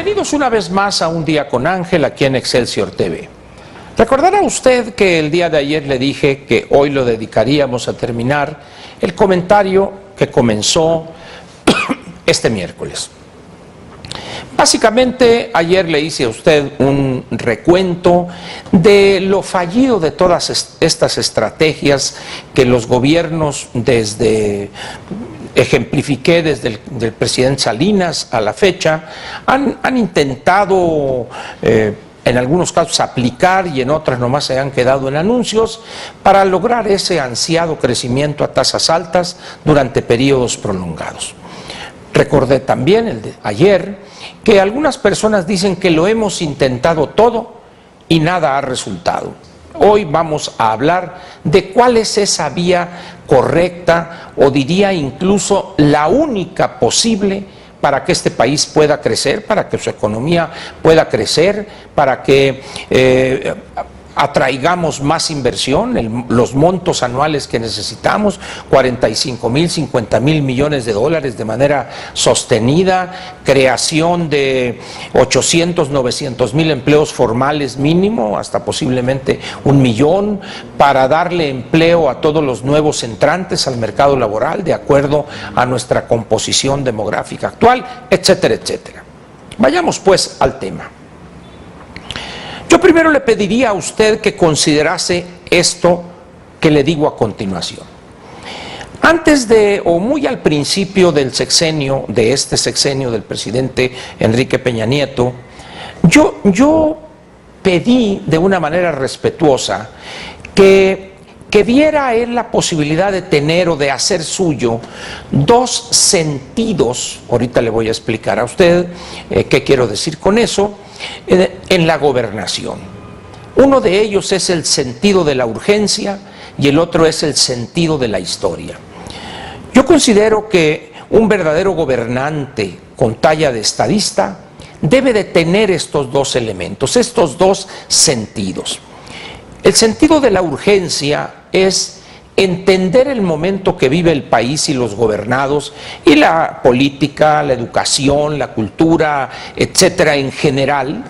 Bienvenidos una vez más a Un Día con Ángel aquí en Excelsior TV. Recordará usted que el día de ayer le dije que hoy lo dedicaríamos a terminar el comentario que comenzó este miércoles. Básicamente ayer le hice a usted un recuento de lo fallido de todas estas estrategias que los gobiernos ejemplifiqué desde el presidente Salinas a la fecha, han intentado en algunos casos aplicar y en otras nomás se han quedado en anuncios para lograr ese ansiado crecimiento a tasas altas durante periodos prolongados. Recordé también el de ayer que algunas personas dicen que lo hemos intentado todo y nada ha resultado. Hoy vamos a hablar de cuál es esa vía correcta o diría incluso la única posible para que este país pueda crecer, para que su economía pueda crecer, para que atraigamos más inversión, los montos anuales que necesitamos, 45,000, 50,000 millones de dólares de manera sostenida, creación de 800, 900,000 empleos formales mínimo, hasta posiblemente 1,000,000, para darle empleo a todos los nuevos entrantes al mercado laboral, de acuerdo a nuestra composición demográfica actual, etcétera, etcétera. Vayamos pues al tema. Yo primero le pediría a usted que considerase esto que le digo a continuación. Antes o muy al principio de este sexenio del presidente Enrique Peña Nieto, yo pedí de una manera respetuosa que viera él la posibilidad de tener o de hacer suyo dos sentidos, ahorita le voy a explicar a usted qué quiero decir con eso, en la gobernación. Uno de ellos es el sentido de la urgencia y el otro es el sentido de la historia. Yo considero que un verdadero gobernante con talla de estadista debe de tener estos dos elementos, estos dos sentidos. El sentido de la urgencia es entender el momento que vive el país y los gobernados y la política, la educación, la cultura, etcétera, en general,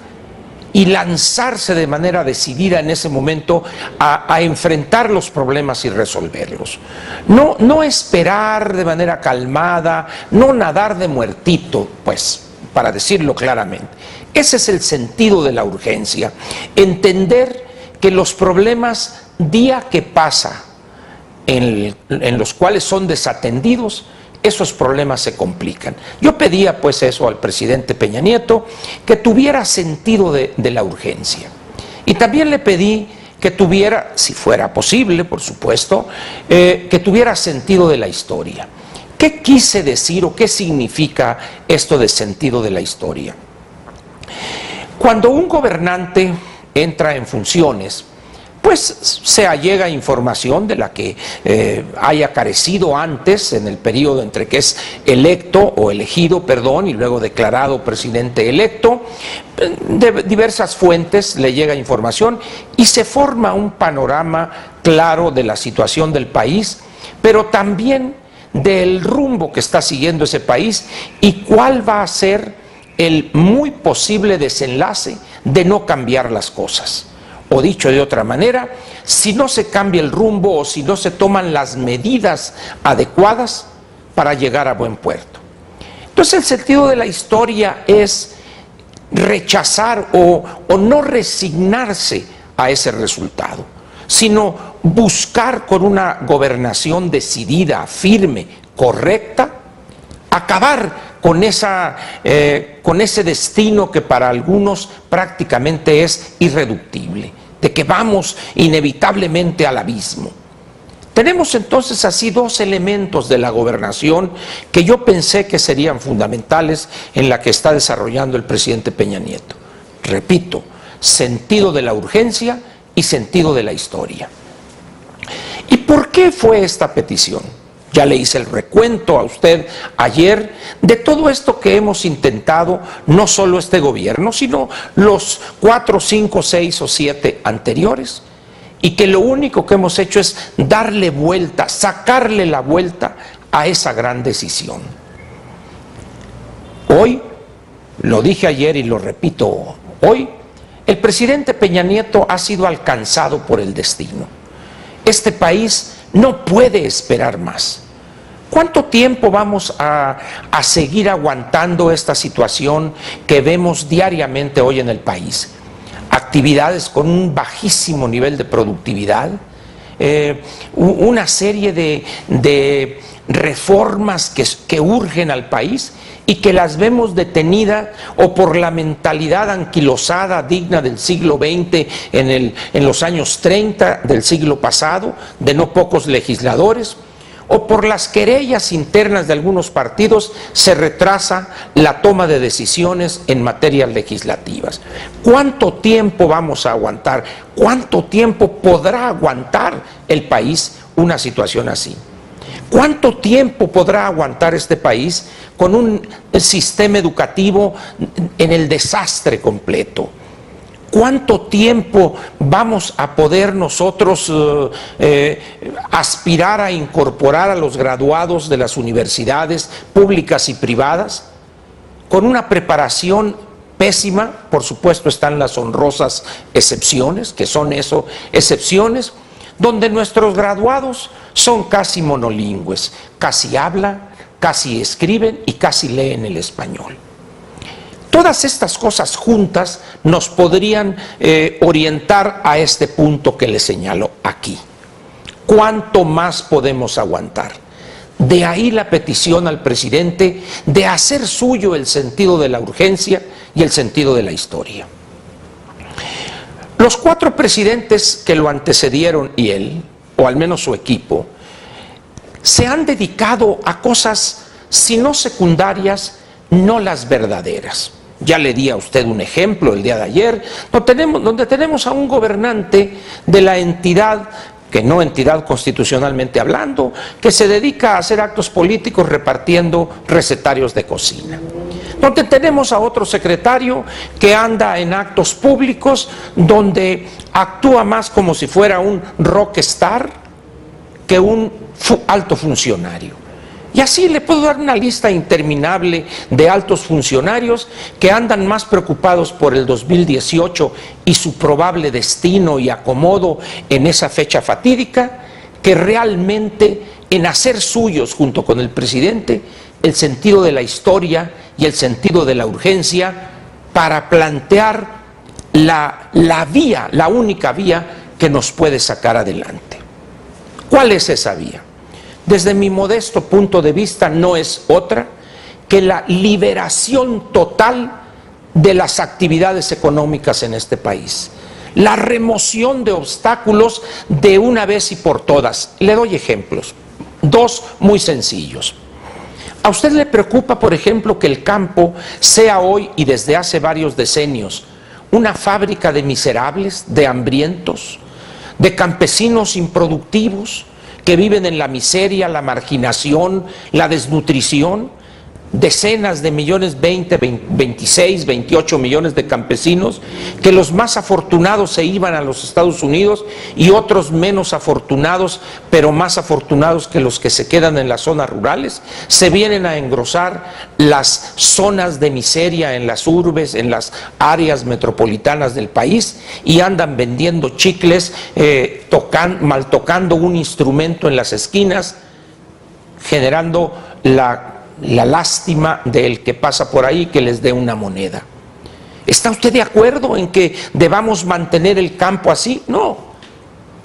y lanzarse de manera decidida en ese momento a enfrentar los problemas y resolverlos. No esperar de manera calmada, no nadar de muertito, pues, para decirlo claramente. Ese es el sentido de la urgencia, entender que los problemas día que pasa en los cuales son desatendidos, esos problemas se complican. Yo pedía pues eso al presidente Peña Nieto, que tuviera sentido de la urgencia. Y también le pedí que tuviera, si fuera posible, por supuesto, que tuviera sentido de la historia. ¿Qué quise decir o qué significa esto de sentido de la historia? Cuando un gobernante entra en funciones, pues se allega información de la que haya carecido antes en el periodo entre que es electo o elegido, perdón, y luego declarado presidente electo. De diversas fuentes le llega información y se forma un panorama claro de la situación del país, pero también del rumbo que está siguiendo ese país y cuál va a ser el muy posible desenlace de no cambiar las cosas. O dicho de otra manera, si no se cambia el rumbo o si no se toman las medidas adecuadas para llegar a buen puerto. Entonces el sentido de la historia es rechazar o no resignarse a ese resultado, sino buscar con una gobernación decidida, firme, correcta, acabar con ese destino que para algunos prácticamente es irreductible, de que vamos inevitablemente al abismo. Tenemos entonces así dos elementos de la gobernación que yo pensé que serían fundamentales en la que está desarrollando el presidente Peña Nieto. Repito, sentido de la urgencia y sentido de la historia. ¿Y por qué fue esta petición? Ya le hice el recuento a usted ayer de todo esto que hemos intentado, no solo este gobierno, sino los 4, 5, 6 o 7 anteriores, y que lo único que hemos hecho es darle vuelta, sacarle la vuelta a esa gran decisión. Hoy lo dije ayer y lo repito hoy, el presidente Peña Nieto ha sido alcanzado por el destino. Este país no puede esperar más. ¿Cuánto tiempo vamos a seguir aguantando esta situación que vemos diariamente hoy en el país? Actividades con un bajísimo nivel de productividad, una serie de reformas que urgen al país y que las vemos detenidas o por la mentalidad anquilosada digna del siglo XX en los años 30 del siglo pasado, de no pocos legisladores, o por las querellas internas de algunos partidos, se retrasa la toma de decisiones en materias legislativas. ¿Cuánto tiempo vamos a aguantar? ¿Cuánto tiempo podrá aguantar el país una situación así? ¿Cuánto tiempo podrá aguantar este país con un sistema educativo en el desastre completo? ¿Cuánto tiempo vamos a poder nosotros aspirar a incorporar a los graduados de las universidades públicas y privadas con una preparación pésima? Por supuesto están las honrosas excepciones, que son eso, excepciones, donde nuestros graduados son casi monolingües, casi hablan, casi escriben y casi leen el español. Todas estas cosas juntas nos podrían orientar a este punto que les señalo aquí. ¿Cuánto más podemos aguantar? De ahí la petición al presidente de hacer suyo el sentido de la urgencia y el sentido de la historia. Los 4 presidentes que lo antecedieron y él, o al menos su equipo, se han dedicado a cosas, si no secundarias, no las verdaderas. Ya le di a usted un ejemplo el día de ayer, donde tenemos a un gobernante de la entidad, que no entidad constitucionalmente hablando, que se dedica a hacer actos políticos repartiendo recetarios de cocina. Donde tenemos a otro secretario que anda en actos públicos, donde actúa más como si fuera un rockstar que un alto funcionario. Y así le puedo dar una lista interminable de altos funcionarios que andan más preocupados por el 2018 y su probable destino y acomodo en esa fecha fatídica, que realmente en hacer suyos junto con el presidente el sentido de la historia y el sentido de la urgencia para plantear la vía, la única vía que nos puede sacar adelante. ¿Cuál es esa vía? Desde mi modesto punto de vista no es otra que la liberación total de las actividades económicas en este país, la remoción de obstáculos de una vez y por todas. Le doy ejemplos, 2 muy sencillos. ¿A usted le preocupa, por ejemplo, que el campo sea hoy y desde hace varios decenios una fábrica de miserables, de hambrientos, de campesinos improductivos, que viven en la miseria, la marginación, la desnutrición? Decenas de millones, 20, 26, 28 millones de campesinos, que los más afortunados se iban a los Estados Unidos y otros menos afortunados, pero más afortunados que los que se quedan en las zonas rurales, se vienen a engrosar las zonas de miseria en las urbes, en las áreas metropolitanas del país, y andan vendiendo chicles, mal tocando un instrumento en las esquinas, generando la lástima del que pasa por ahí que les dé una moneda. ¿Está usted de acuerdo en que debamos mantener el campo así? No.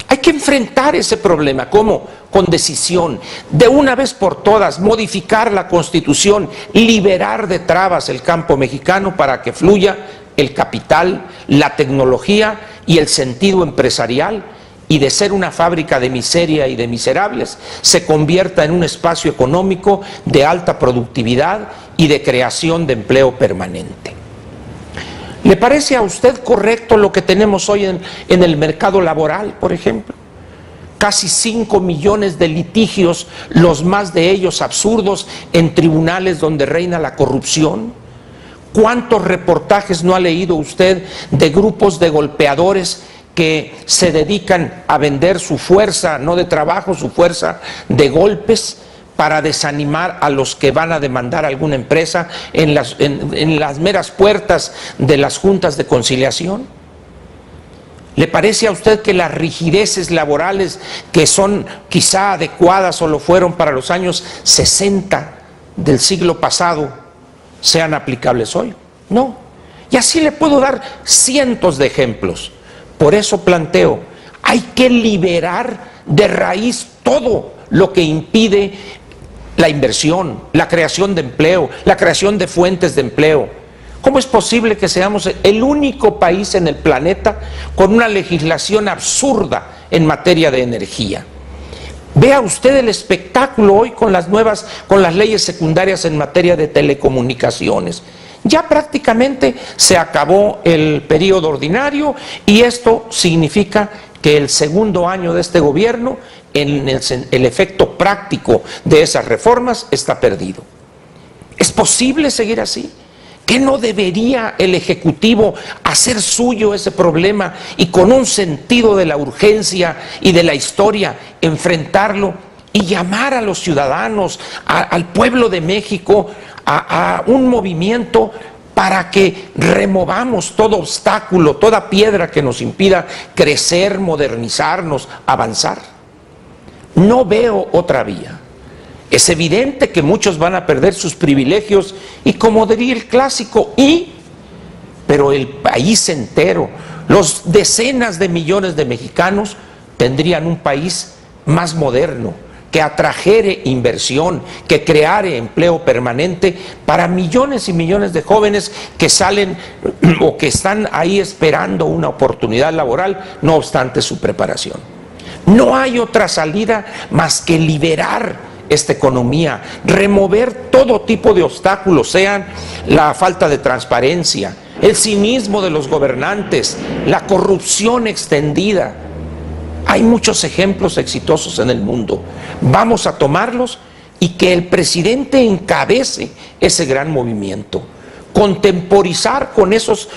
Hay que enfrentar ese problema. ¿Cómo? Con decisión. De una vez por todas, modificar la Constitución, liberar de trabas el campo mexicano para que fluya el capital, la tecnología y el sentido empresarial, y de ser una fábrica de miseria y de miserables, se convierta en un espacio económico de alta productividad y de creación de empleo permanente. ¿Le parece a usted correcto lo que tenemos hoy en el mercado laboral, por ejemplo? Casi 5 millones de litigios, los más de ellos absurdos, en tribunales donde reina la corrupción. ¿Cuántos reportajes no ha leído usted de grupos de golpeadores que se dedican a vender su fuerza, no de trabajo, su fuerza de golpes, para desanimar a los que van a demandar a alguna empresa en las meras puertas de las juntas de conciliación? ¿Le parece a usted que las rigideces laborales que son quizá adecuadas o lo fueron para los años 60 del siglo pasado sean aplicables hoy? No. Y así le puedo dar cientos de ejemplos. Por eso planteo, hay que liberar de raíz todo lo que impide la inversión, la creación de empleo, la creación de fuentes de empleo. ¿Cómo es posible que seamos el único país en el planeta con una legislación absurda en materia de energía? Vea usted el espectáculo hoy con las leyes secundarias en materia de telecomunicaciones. Ya prácticamente se acabó el periodo ordinario y esto significa que el segundo año de este gobierno, el efecto práctico de esas reformas está perdido. ¿Es posible seguir así? ¿Qué no debería el Ejecutivo hacer suyo ese problema y con un sentido de la urgencia y de la historia enfrentarlo y llamar a los ciudadanos, al pueblo de México, a un movimiento para que removamos todo obstáculo, toda piedra que nos impida crecer, modernizarnos, avanzar? No veo otra vía. Es evidente que muchos van a perder sus privilegios y, como diría el clásico, pero el país entero, los decenas de millones de mexicanos tendrían un país más moderno, que atrajere inversión, que creare empleo permanente para millones y millones de jóvenes que salen o que están ahí esperando una oportunidad laboral, no obstante su preparación. No hay otra salida más que liberar esta economía, remover todo tipo de obstáculos, sean la falta de transparencia, el cinismo de los gobernantes, la corrupción extendida. Hay muchos ejemplos exitosos en el mundo. Vamos a tomarlos y que el presidente encabece ese gran movimiento. Contemporizar con esos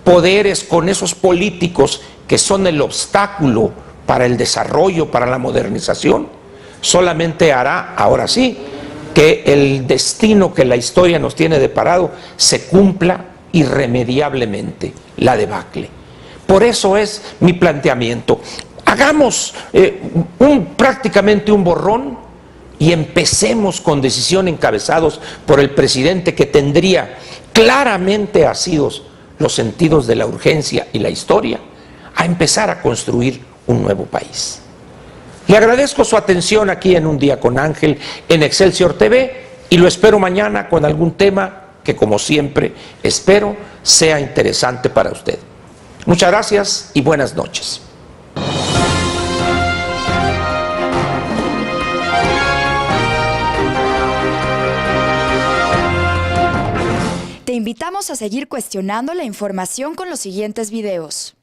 poderes, con esos políticos que son el obstáculo para el desarrollo, para la modernización, solamente hará, ahora sí, que el destino que la historia nos tiene deparado se cumpla irremediablemente, la debacle. Por eso es mi planteamiento. Hagamos prácticamente un borrón y empecemos con decisión encabezados por el presidente, que tendría claramente asidos los sentidos de la urgencia y la historia, a empezar a construir un nuevo país. Le agradezco su atención aquí en Un Día con Ángel en Excelsior TV y lo espero mañana con algún tema que, como siempre, espero sea interesante para usted. Muchas gracias y buenas noches. Te invitamos a seguir cuestionando la información con los siguientes videos.